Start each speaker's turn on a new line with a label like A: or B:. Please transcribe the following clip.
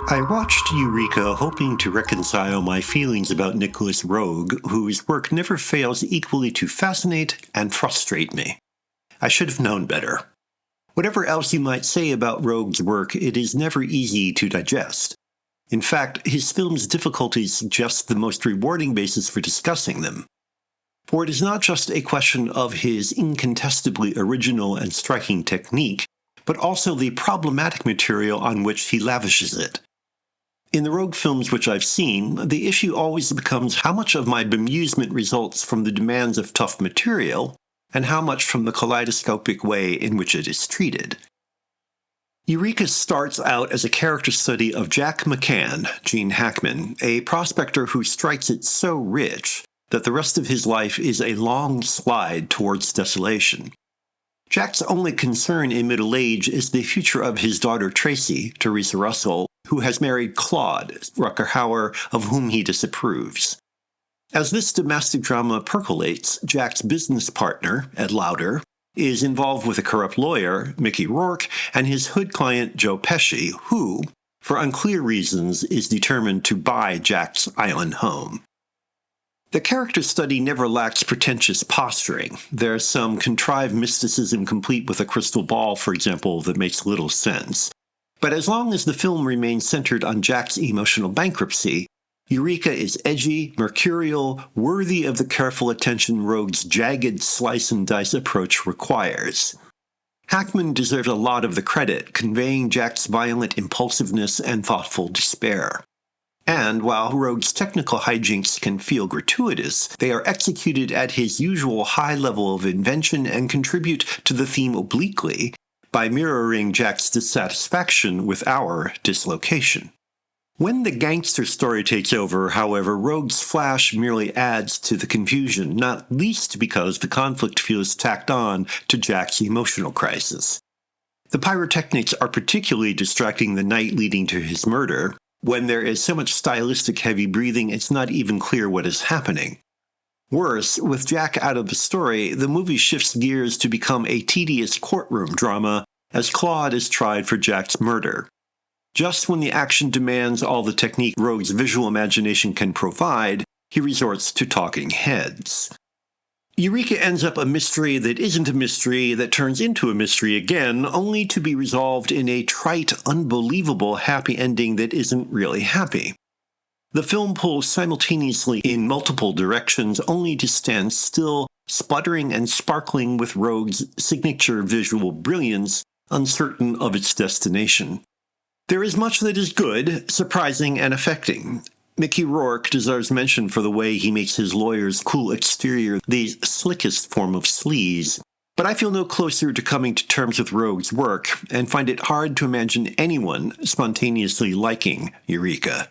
A: I watched Eureka hoping to reconcile my feelings about Nicholas Roeg, whose work never fails equally to fascinate and frustrate me. I should have known better. Whatever else you might say about Roeg's work, it is never easy to digest. In fact, his film's difficulties suggest the most rewarding basis for discussing them. For it is not just a question of his incontestably original and striking technique, but also the problematic material on which he lavishes it. In the Roeg films which I've seen, the issue always becomes how much of my bemusement results from the demands of tough material, and how much from the kaleidoscopic way in which it is treated. Eureka starts out as a character study of Jack McCann, Gene Hackman, a prospector who strikes it so rich that the rest of his life is a long slide towards desolation. Jack's only concern in middle age is the future of his daughter Tracy, Teresa Russell, who has married Claude, Rutger Hauer, of whom he disapproves. As this domestic drama percolates, Jack's business partner, Ed Lauder, is involved with a corrupt lawyer, Mickey Rourke, and his hood client, Joe Pesci, who, for unclear reasons, is determined to buy Jack's island home. The character study never lacks pretentious posturing. There's some contrived mysticism complete with a crystal ball, for example, that makes little sense. But as long as the film remains centered on Jack's emotional bankruptcy, Eureka is edgy, mercurial, worthy of the careful attention Roeg's jagged slice-and-dice approach requires. Hackman deserves a lot of the credit, conveying Jack's violent impulsiveness and thoughtful despair. And while Roeg's technical hijinks can feel gratuitous, they are executed at his usual high level of invention and contribute to the theme obliquely by mirroring Jack's dissatisfaction with our dislocation. When the gangster story takes over, however, Roeg's flash merely adds to the confusion, not least because the conflict feels tacked on to Jack's emotional crisis. The pyrotechnics are particularly distracting the night leading to his murder. When there is so much stylistic heavy breathing, it's not even clear what is happening. Worse, with Jack out of the story, the movie shifts gears to become a tedious courtroom drama as Claude is tried for Jack's murder. Just when the action demands all the technique Roeg's visual imagination can provide, he resorts to talking heads. Eureka ends up a mystery that isn't a mystery that turns into a mystery again, only to be resolved in a trite, unbelievable happy ending that isn't really happy. The film pulls simultaneously in multiple directions only to stand still, sputtering and sparkling with Roeg's signature visual brilliance, uncertain of its destination. There is much that is good, surprising, and affecting. Mickey Rourke deserves mention for the way he makes his lawyer's cool exterior the slickest form of sleaze, but I feel no closer to coming to terms with Roeg's work, and find it hard to imagine anyone spontaneously liking Eureka.